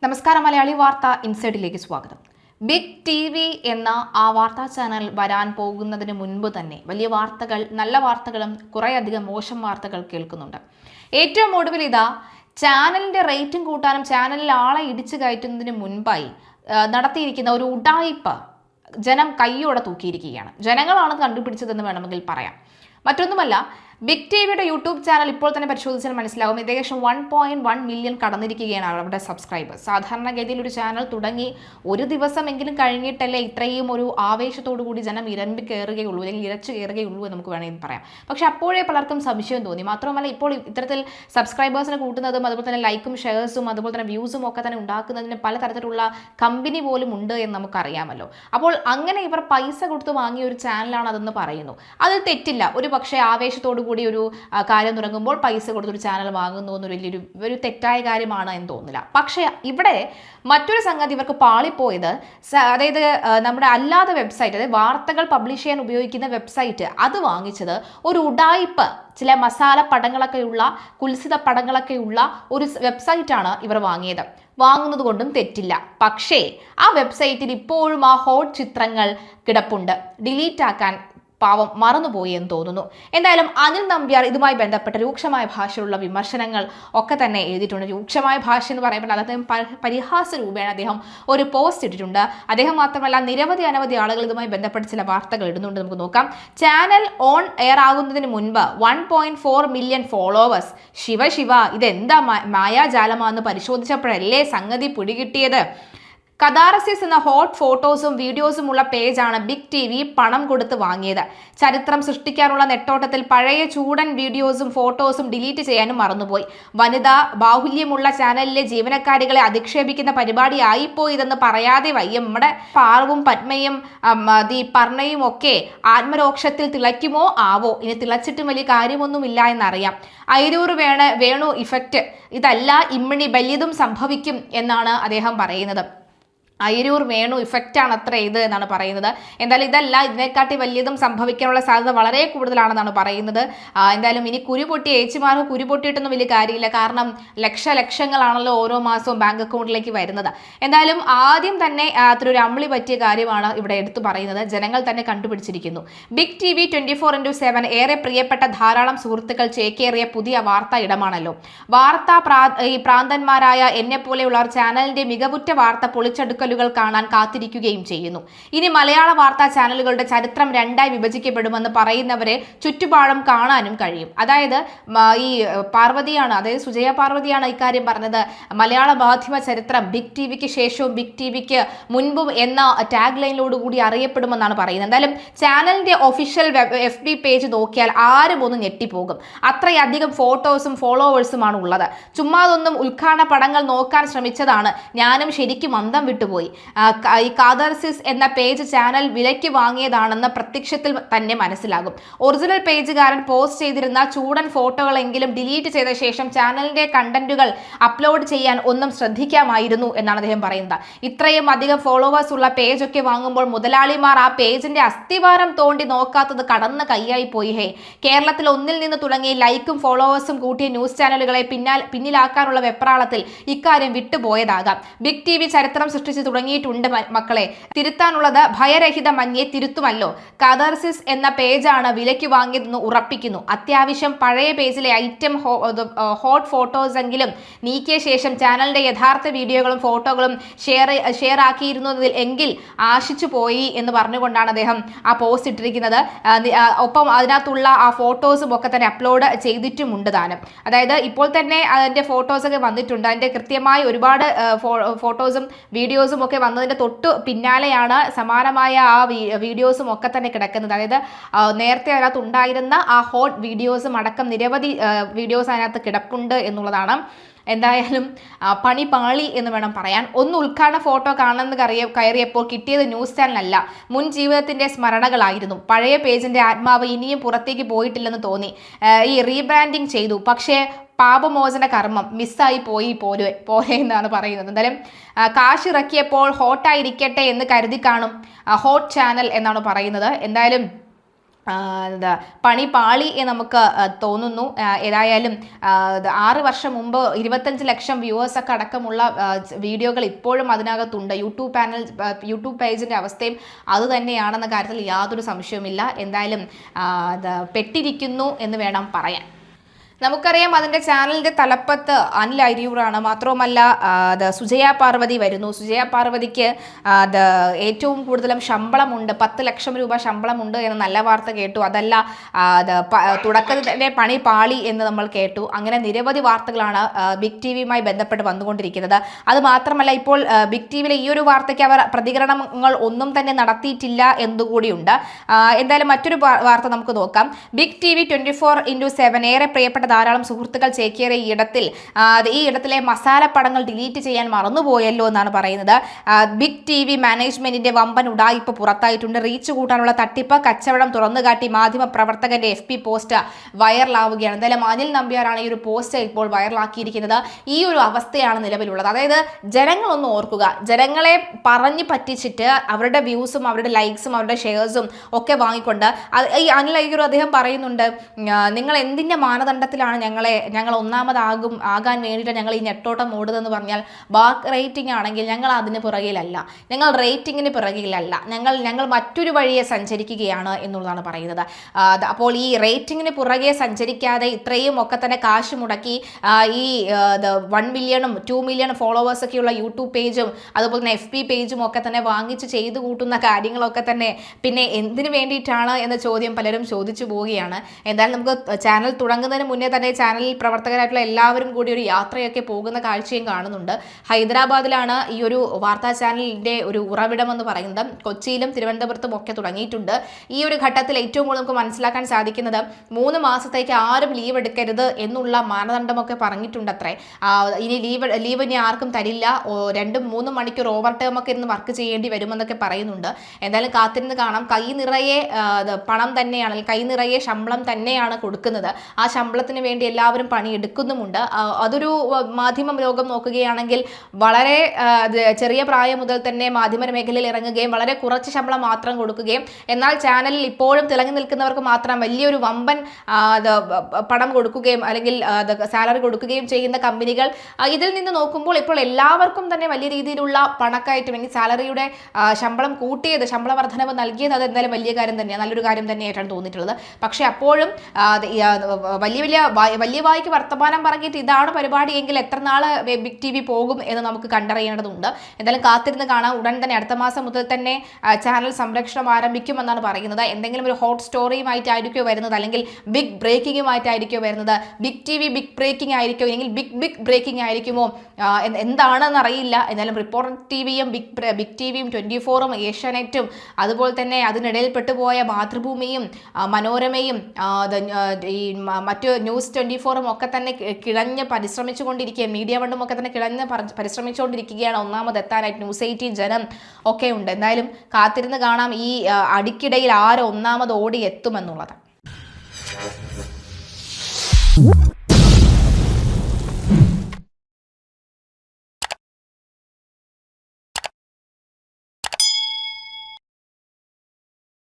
നമസ്കാരം. മലയാളി വാർത്ത ഇൻസൈഡിലേക്ക് സ്വാഗതം. ബിഗ് ടി വി എന്ന ആ വാർത്താ ചാനൽ വരാൻ പോകുന്നതിന് മുൻപ് തന്നെ വലിയ വാർത്തകൾ, നല്ല വാർത്തകളും കുറേയധികം മോശം വാർത്തകൾ കേൾക്കുന്നുണ്ട്. ഏറ്റവും ഒടുവിൽ ഇതാ ചാനലിന്റെ റേറ്റിംഗ് കൂട്ടാനും ചാനലിൽ ആളെ ഇടിച്ചു കയറ്റുന്നതിന് മുൻപായി നടത്തിയിരിക്കുന്ന ഒരു ഉഡായിപ്പ് ജനം കയ്യോടെ തൂക്കിയിരിക്കുകയാണ്. ജനങ്ങളാണ് കണ്ടുപിടിച്ചതെന്ന് വേണമെങ്കിൽ പറയാം. മറ്റൊന്നുമല്ല, ബിഗ് ടി വിയുടെ യൂട്യൂബ് ചാനൽ ഇപ്പോൾ തന്നെ പരിശോധിച്ചാൽ മനസ്സിലാവും ഏകദേശം 1.1 മില്യൺ കടന്നിരിക്കുകയാണ് അവരുടെ സബ്സ്ക്രൈബേഴ്സ്. സാധാരണഗതിയിൽ ഒരു ചാനൽ തുടങ്ങി ഒരു ദിവസമെങ്കിലും കഴിഞ്ഞിട്ടല്ലേ ഇത്രയും ഒരു ആവേശത്തോടു കൂടി ജനം ഇരമ്പി കയറുകയുള്ളൂ, അല്ലെങ്കിൽ ഇരച്ചു കയറുകയുള്ളൂ എന്ന് നമുക്ക് വേണമെങ്കിൽ പറയാം. പക്ഷേ അപ്പോഴേ പലർക്കും സംശയം തോന്നി. മാത്രമല്ല, ഇപ്പോൾ ഇത്തരത്തിൽ സബ്സ്ക്രൈബേഴ്സിനെ കൂട്ടുന്നതും അതുപോലെ തന്നെ ലൈക്കും ഷെയർസും അതുപോലെ തന്നെ വ്യൂസും ഒക്കെ തന്നെ ഉണ്ടാക്കുന്നതിന് പലതരത്തിലുള്ള കമ്പനി പോലും ഉണ്ട് എന്ന് നമുക്കറിയാമല്ലോ. അപ്പോൾ അങ്ങനെ ഇവർ പൈസ കൊടുത്ത് വാങ്ങിയ ഒരു ചാനലാണ് അതെന്ന് പറയുന്നു. അതിൽ തെറ്റില്ല. ഒരു പക്ഷേ ആവേശത്തോടു കൂടി ഒരു കാര്യം തുടങ്ങുമ്പോൾ പൈസ കൊടുത്തൊരു ചാനൽ വാങ്ങുന്നു എന്നൊരു വലിയൊരു തെറ്റായ കാര്യമാണ് എന്ന് തോന്നില്ല. പക്ഷേ ഇവിടെ മറ്റൊരു സംഗതി ഇവർക്ക് പാളിപ്പോയത്, അതായത് നമ്മുടെ അല്ലാതെ വെബ്സൈറ്റ്, അതായത് വാർത്തകൾ പബ്ലിഷ് ചെയ്യാൻ ഉപയോഗിക്കുന്ന വെബ്സൈറ്റ്, അത് വാങ്ങിച്ചത് ഒരു ഉഡായിപ്പ്, ചില മസാല പടങ്ങളൊക്കെയുള്ള, കുൽസിത പടങ്ങളൊക്കെയുള്ള ഒരു വെബ്സൈറ്റാണ് ഇവർ വാങ്ങിയത്. വാങ്ങുന്നത് കൊണ്ടും തെറ്റില്ല. പക്ഷേ ആ വെബ്സൈറ്റിൽ ഇപ്പോഴും ആ ഹോട്ട് ചിത്രങ്ങൾ കിടപ്പുണ്ട്. ഡിലീറ്റ് ആക്കാൻ പാവം മറന്നുപോയി എന്ന് തോന്നുന്നു. എന്തായാലും അനിൽ നമ്പ്യാർ ഇതുമായി ബന്ധപ്പെട്ട രൂക്ഷമായ ഭാഷയിലുള്ള വിമർശനങ്ങൾ ഒക്കെ തന്നെ എഴുതിയിട്ടുണ്ട്. രൂക്ഷമായ ഭാഷ എന്ന് പറയുമ്പോൾ അദ്ദേഹം പരിഹാസ രൂപേണ അദ്ദേഹം ഒരു പോസ്റ്റ് ഇട്ടിട്ടുണ്ട്. അദ്ദേഹം മാത്രമല്ല, അനവധി ആളുകൾ ഇതുമായി ബന്ധപ്പെട്ട് ചില വാർത്തകൾ ഇടുന്നുണ്ട്. നമുക്ക് നോക്കാം. ചാനൽ ഓൺ എയർ ആകുന്നതിന് മുൻപ് 1.4 മില്യൺ ഫോളോവേഴ്സ്. ശിവ ഇതെന്താ മായാജാലമാണെന്ന് പരിശോധിച്ചപ്പോഴല്ലേ സംഗതി പിടികിട്ടിയത്. കഥാർസിസ് എന്ന ഹോട്ട് ഫോട്ടോസും വീഡിയോസും ഉള്ള പേജാണ് ബിഗ് ടി വി പണം കൊടുത്ത് വാങ്ങിയത്. ചരിത്രം സൃഷ്ടിക്കാനുള്ള നെട്ടോട്ടത്തിൽ പഴയ ചൂടൻ വീഡിയോസും ഫോട്ടോസും ഡിലീറ്റ് ചെയ്യാനും മറന്നുപോയി. വനിതാ ബാഹുല്യമുള്ള ചാനലിലെ ജീവനക്കാരികളെ അധിക്ഷേപിക്കുന്ന പരിപാടി ആയിപ്പോയതെന്ന് പറയാതെ വയ്യ. നമ്മുടെ പാർവും പത്മയും പർണയും ഒക്കെ ആത്മരോക്ഷത്തിൽ തിളയ്ക്കുമോ ആവോ. ഇനി തിളച്ചിട്ടും വലിയ കാര്യമൊന്നുമില്ല എന്നറിയാം. അയിരൂർ വേണു ഇഫക്റ്റ്, ഇതല്ല ഇമ്മിണി വലിയതും സംഭവിക്കും എന്നാണ് അദ്ദേഹം പറയുന്നത്. അയിരൂർ വേണു ഇഫക്റ്റാണ് അത്ര ഇത് എന്നാണ് പറയുന്നത്. എന്തായാലും ഇതല്ല, ഇതിനെക്കാട്ടി വലിയതും സംഭവിക്കാനുള്ള സാധ്യത വളരെ കൂടുതലാണെന്നാണ് പറയുന്നത്. എന്തായാലും ഇനി കുരുപൊട്ടി ഏച്ചിമാർക്ക് കുരുപൊട്ടിയിട്ടൊന്നും വലിയ കാര്യമില്ല. കാരണം ലക്ഷങ്ങളാണല്ലോ ഓരോ മാസവും ബാങ്ക് അക്കൗണ്ടിലേക്ക് വരുന്നത്. എന്തായാലും ആദ്യം തന്നെ അത്രയൊരു അമ്പിളി പറ്റിയ കാര്യമാണ് ഇവിടെ എടുത്തു പറയുന്നത്. ജനങ്ങൾ തന്നെ കണ്ടുപിടിച്ചിരിക്കുന്നു. ബിഗ് ടി വി 24/7 ഏറെ പ്രിയപ്പെട്ട ധാരാളം സുഹൃത്തുക്കൾ ചേക്കേറിയ പുതിയ വാർത്താ ഇടമാണല്ലോ. പ്രാന്തന്മാരായ എന്നെ പോലെയുള്ളവർ ചാനലിന്റെ മികവുറ്റ വാർത്ത പൊളിച്ചെടുക്കൽ കാണാൻ കാത്തിരിക്കുകയും ചെയ്യുന്നു. ഇനി മലയാള വാർത്താ ചാനലുകളുടെ ചരിത്രം രണ്ടായി വിഭജിക്കപ്പെടുമെന്ന് പറയുന്നവരെ ചുറ്റുപാടും കാണാനും കഴിയും. അതായത് ഈ പാർവതിയാണ്, അതായത് സുജയ പാർവതിയാണ് ഇക്കാര്യം പറഞ്ഞത്. മലയാള മാധ്യമ ചരിത്രം ബിഗ് ടി വിക്ക് ശേഷവും ബിഗ് ടി വിക്ക് മുൻപും എന്ന ടാഗ് ലൈനിലോട് കൂടി അറിയപ്പെടുമെന്നാണ് പറയുന്നത്. എന്തായാലും ചാനലിന്റെ ഒഫീഷ്യൽ FB പേജ് നോക്കിയാൽ ആരും ഒന്ന് ഞെട്ടിപ്പോകും. അത്രയധികം ഫോട്ടോസും ഫോളോവേഴ്സുമാണ് ഉള്ളത്. ചുമ്മാതൊന്നും ഉദ്ഘാടന പടങ്ങൾ നോക്കാൻ ശ്രമിച്ചതാണ്. ഞാനും ശരിക്കും അന്തം വിട്ടുപോയി. ഈ കാതർസിസ് എന്ന പേജ് ചാനൽ വിലയ്ക്ക് വാങ്ങിയതാണെന്ന് പ്രത്യക്ഷത്തിൽ തന്നെ മനസ്സിലാകും. ഒറിജിനൽ പേജുകാരൻ പോസ്റ്റ് ചെയ്തിരുന്ന ചൂടൻ ഫോട്ടോകളെങ്കിലും ഡിലീറ്റ് ചെയ്ത ശേഷം ചാനലിന്റെ കണ്ടന്റുകൾ അപ്ലോഡ് ചെയ്യാൻ ഒന്നും ശ്രദ്ധിക്കാമായിരുന്നു എന്നാണ് അദ്ദേഹം പറയുന്നത്. ഇത്രയും അധികം ഫോളോവേഴ്സ് ഉള്ള പേജൊക്കെ വാങ്ങുമ്പോൾ മുതലാളിമാർ ആ പേജിന്റെ അസ്ഥിവാരം തോണ്ടി നോക്കാത്തത് കടന്ന കൈയായി പോയി. കേരളത്തിൽ ഒന്നിൽ നിന്ന് തുടങ്ങി ലൈക്കും ഫോളോവേഴ്സും കൂട്ടിയ ന്യൂസ് ചാനലുകളെ പിന്നിലാക്കാനുള്ള വെപ്രാളത്തിൽ ഇക്കാര്യം വിട്ടുപോയതാകാം. ബിഗ് ടി വി ചരിത്രം സൃഷ്ടിച്ച് തുടങ്ങിയിട്ടുണ്ട് മക്കളെ. തിരുത്താനുള്ളത് ഭയരഹിത മന്യെ തിരുത്തുമല്ലോ. കാതർസിസ് എന്ന പേജാണ് വിലയ്ക്ക് വാങ്ങിയതെന്ന് ഉറപ്പിക്കുന്നു. അത്യാവശ്യം പഴയ പേജിലെ ഐറ്റം ഹോട്ട് ഫോട്ടോസ് എങ്കിലും നീക്കിയ ശേഷം ചാനലിന്റെ യഥാർത്ഥ വീഡിയോകളും ഫോട്ടോകളും ഷെയർ ആക്കിയിരുന്നതിൽ എങ്കിൽ ആശിച്ചു പോയി എന്ന് പറഞ്ഞുകൊണ്ടാണ് അദ്ദേഹം ആ പോസ്റ്റ് ഇട്ടിരിക്കുന്നത്. ഒപ്പം അതിനകത്തുള്ള ആ ഫോട്ടോസും ഒക്കെ തന്നെ അപ്ലോഡ് ചെയ്തിട്ടുമുണ്ട് താനും. അതായത് ഇപ്പോൾ തന്നെ അതിന്റെ ഫോട്ടോസൊക്കെ വന്നിട്ടുണ്ട്. അതിന്റെ കൃത്യമായി ഒരുപാട് ഫോട്ടോസും വീഡിയോസും ഒക്കെ വന്നതിൻ്റെ തൊട്ട് പിന്നാലെയാണ് സമാനമായ ആ വീഡിയോസും ഒക്കെ തന്നെ കിടക്കുന്നത്. അതായത് നേരത്തെ അതിനകത്ത് ഉണ്ടായിരുന്ന ആ ഹോട്ട് വീഡിയോസും അടക്കം നിരവധി വീഡിയോസ് അതിനകത്ത് കിടപ്പുണ്ട് എന്നുള്ളതാണ്. എന്തായാലും പണി പാളി എന്ന് വേണം പറയാൻ. ഒന്ന് ഉദ്ഘാടന ഫോട്ടോ കാണുന്നത് കയറിയപ്പോൾ കിട്ടിയത് ന്യൂസ് ചാനലല്ല, മുൻ ജീവിതത്തിന്റെ സ്മരണകളായിരുന്നു. പഴയ പേജിന്റെ ആത്മാവ് ഇനിയും പുറത്തേക്ക് പോയിട്ടില്ലെന്ന് തോന്നി. ഈ റീബ്രാൻഡിങ് ചെയ്തു, പക്ഷേ പാപമോചന കർമ്മം മിസ്സായി പോലെ എന്നാണ് പറയുന്നത്. എന്തായാലും കാശിറക്കിയപ്പോൾ ഹോട്ടായിരിക്കട്ടെ എന്ന് കരുതി കാണും ഹോട്ട് ചാനൽ എന്നാണ് പറയുന്നത്. എന്തായാലും എന്താ പണി പാളി എന്ന് നമുക്ക് തോന്നുന്നു. ഏതായാലും 6 വർഷം മുമ്പ് 25 ലക്ഷം വ്യൂവേഴ്സൊക്കെ അടക്കമുള്ള വീഡിയോകൾ ഇപ്പോഴും അതിനകത്തുണ്ട്. യൂട്യൂബ് പേജിൻ്റെ അവസ്ഥയും അതുതന്നെയാണെന്ന കാര്യത്തിൽ യാതൊരു സംശയവുമില്ല. എന്തായാലും പെട്ടിരിക്കുന്നു എന്ന് വേണം പറയാൻ. നമുക്കറിയാം അതിൻ്റെ ചാനലിൻ്റെ തലപ്പത്ത് അനിൽ അരിയൂറാണ്. മാത്രവുമല്ല സുജയ പാർവതി വരുന്നു. സുജയ പാർവതിക്ക് ഏറ്റവും കൂടുതലും ശമ്പളമുണ്ട്, 10 ലക്ഷം രൂപ ശമ്പളമുണ്ട് എന്ന നല്ല വാർത്ത കേട്ടു. അതല്ല തുടക്കത്തിൻ്റെ പണി പാളി എന്ന് നമ്മൾ കേട്ടു. അങ്ങനെ നിരവധി വാർത്തകളാണ് ബിഗ് ടി വിയുമായി ബന്ധപ്പെട്ട് വന്നുകൊണ്ടിരിക്കുന്നത്. അത് മാത്രമല്ല ഇപ്പോൾ ബിഗ് ടി വിയിലെ ഈ ഒരു വാർത്തയ്ക്ക് അവർ പ്രതികരണങ്ങൾ ഒന്നും തന്നെ നടത്തിയിട്ടില്ല എന്നുകൂടിയുണ്ട്. എന്തായാലും മറ്റൊരു വാർത്ത നമുക്ക് നോക്കാം. ബിഗ് ടി വി 24/7 ഏറെ പ്രിയപ്പെട്ട ധാരാളം സുഹൃത്തുക്കൾ ചേക്കേറിയ ഈ ഇടത്തിലെ മസാല പടങ്ങൾ ഡിലീറ്റ് ചെയ്യാൻ മറന്നുപോയല്ലോ എന്നാണ് പറയുന്നത്. ബിഗ് ടി വി മാനേജ്മെന്റിന്റെ വമ്പൻ ഉഡായിപ്പ് പുറത്തായിട്ടുണ്ട്. റീച്ച് കൂട്ടാനുള്ള തട്ടിപ്പ് കച്ചവടം തുറന്നുകാട്ടി മാധ്യമ പ്രവർത്തകന്റെ FB പോസ്റ്റ് വൈറലാവുകയാണ്. എന്തായാലും അനിൽ നമ്പ്യാരാണ് ഈ ഒരു പോസ്റ്റ് ഇപ്പോൾ വൈറലാക്കിയിരിക്കുന്നത്. ഈ ഒരു അവസ്ഥയാണ് നിലവിലുള്ളത്. അതായത് ജനങ്ങളൊന്ന് ഓർക്കുക, ജനങ്ങളെ പറഞ്ഞു പറ്റിച്ചിട്ട് അവരുടെ വ്യൂസും അവരുടെ ലൈക്സും അവരുടെ ഷെയർസും ഒക്കെ വാങ്ങിക്കൊണ്ട് ഈ അനിൽ അയ്യൂർ അദ്ദേഹം പറയുന്നുണ്ട്, നിങ്ങൾ എന്തിൻ്റെ മാനദണ്ഡത്തിൽ ഞങ്ങൾ ആകാൻ വേണ്ടിയിട്ട് ഞങ്ങൾ ഈ നെട്ടോട്ടം ഓടുന്നതെന്ന് പറഞ്ഞാൽ ബാക്ക് റേറ്റിംഗ് ആണെങ്കിൽ ഞങ്ങൾ അതിന് പുറകിലല്ല, ഞങ്ങൾ റേറ്റിങ്ങിന് പുറകിലല്ല, ഞങ്ങൾ മറ്റൊരു വഴിയെ സഞ്ചരിക്കുകയാണ് എന്നുള്ളതാണ് പറയുന്നത്. അപ്പോൾ ഈ റേറ്റിങ്ങിന് പുറകെ സഞ്ചരിക്കാതെ ഇത്രയും ഒക്കെ തന്നെ കാശ് മുടക്കി ഈ 1 മില്യണും 2 മില്യൺ ഫോളോവേഴ്സൊക്കെയുള്ള യൂട്യൂബ് പേജും അതുപോലെ തന്നെ FB പേജും ഒക്കെ തന്നെ വാങ്ങിച്ച് ചെയ്തു കൂട്ടുന്ന കാര്യങ്ങളൊക്കെ തന്നെ പിന്നെ എന്തിനു വേണ്ടിയിട്ടാണ് എന്ന ചോദ്യം പലരും ചോദിച്ചു പോവുകയാണ്. എന്തായാലും നമുക്ക് ചാനൽ തുടങ്ങുന്നതിന് മുന്നേ തന്നെ ചാനലിൽ പ്രവർത്തകരായിട്ടുള്ള എല്ലാവരും കൂടി ഒരു യാത്രയൊക്കെ പോകുന്ന കാഴ്ചയും കാണുന്നുണ്ട്. ഹൈദരാബാദിലാണ് ഈ ഒരു വാർത്താ ചാനലിൻ്റെ ഒരു ഉറവിടം എന്ന് പറയുന്നത്. കൊച്ചിയിലും തിരുവനന്തപുരത്തും ഒക്കെ തുടങ്ങിയിട്ടുണ്ട്. ഈ ഒരു ഘട്ടത്തിൽ ഏറ്റവും കൂടുതൽ നമുക്ക് മനസ്സിലാക്കാൻ സാധിക്കുന്നത് 3 മാസത്തേക്ക് ആരും ലീവ് എടുക്കരുത് എന്നുള്ള മാനദണ്ഡമൊക്കെ പറഞ്ഞിട്ടുണ്ട് അത്രേ. ഇനി ലീവ് ഇനി ആർക്കും തരില്ല, 2-3 മണിക്കൂർ ഓവർ ടൈം ഒക്കെ ഇരുന്ന് വർക്ക് ചെയ്യേണ്ടി വരുമെന്നൊക്കെ പറയുന്നുണ്ട്. എന്തായാലും കാത്തിരുന്ന് കാണാം. കൈ നിറയെ പണം തന്നെയാണ്, കൈ നിറയെ ശമ്പളം തന്നെയാണ് കൊടുക്കുന്നത്. ആ ശമ്പളത്തിന് വേണ്ടി എല്ലാവരും പണിയെടുക്കുന്നുമുണ്ട്. അതൊരു മാധ്യമ ലോകം നോക്കുകയാണെങ്കിൽ വളരെ ചെറിയ പ്രായം മുതൽ തന്നെ മാധ്യമ മേഖലയിൽ ഇറങ്ങുകയും വളരെ കുറച്ച് ശമ്പളം മാത്രം കൊടുക്കുകയും എന്നാൽ ചാനലിൽ ഇപ്പോഴും തിളങ്ങി നിൽക്കുന്നവർക്ക് മാത്രം വലിയൊരു വമ്പൻ പണം കൊടുക്കുകയും അല്ലെങ്കിൽ സാലറി കൊടുക്കുകയും ചെയ്യുന്ന കമ്പനികൾ, ഇതിൽ നിന്ന് നോക്കുമ്പോൾ ഇപ്പോൾ എല്ലാവർക്കും തന്നെ വലിയ രീതിയിലുള്ള പണക്കയറ്റം അല്ലെങ്കിൽ സാലറിയുടെ ശമ്പളം കൂട്ടിയത്, ശമ്പള വർധനവ് നൽകിയത് അത് എന്തായാലും വലിയ കാര്യം തന്നെയാണ്, നല്ലൊരു കാര്യം തന്നെയായിട്ടാണ് തോന്നിയിട്ടുള്ളത്. പക്ഷേ അപ്പോഴും വലിയ വായിക്ക് വർത്തമാനം പറഞ്ഞിട്ട് ഇതാണ് പരിപാടി എങ്കിൽ എത്ര നാൾ ബിഗ് ടി വി പോകും എന്ന് നമുക്ക് കണ്ടറിയേണ്ടതുണ്ട്. എന്തായാലും കാത്തിരുന്ന് കാണാം. ഉടൻ തന്നെ അടുത്ത മാസം മുതൽ തന്നെ ചാനൽ സംരക്ഷണം ആരംഭിക്കുമെന്നാണ് പറയുന്നത്. എന്തെങ്കിലും ഒരു ഹോട്ട് സ്റ്റോറിയുമായിട്ടായിരിക്കോ വരുന്നത്, അല്ലെങ്കിൽ ബിഗ് ബ്രേക്കിങ്ങുമായിട്ടായിരിക്കോ വരുന്നത്, big T V big breaking ആയിരിക്കോ, അല്ലെങ്കിൽ ബിഗ് ബ്രേക്കിംഗ് ആയിരിക്കുമോ, എന്താണെന്ന് അറിയില്ല. എന്നാലും റിപ്പോർട്ടർ ടിവിയും ബിഗ് ടിവിയും 24ഉം ഏഷ്യാനെറ്റും അതുപോലെ തന്നെ അതിനിടയിൽ പെട്ടുപോയ മാതൃഭൂമിയും മനോരമയും ഈ മറ്റു ന്യൂസ് 24ഉം ഒക്കെ തന്നെ കിഴഞ്ഞ് പരിശ്രമിച്ചുകൊണ്ടിരിക്കുക, മീഡിയ വണ്ണും ഒക്കെ തന്നെ കിഴഞ്ഞ് പരിശ്രമിച്ചുകൊണ്ടിരിക്കുകയാണ് ഒന്നാമതെത്താനായിട്ട്. ന്യൂസ് 18 ജനം ഒക്കെ ഉണ്ട്. എന്തായാലും കാത്തിരുന്ന് കാണാം ഈ അടിക്കിടയിൽ ആര് ഒന്നാമത് ഓടി എത്തുമെന്നുള്ളത്.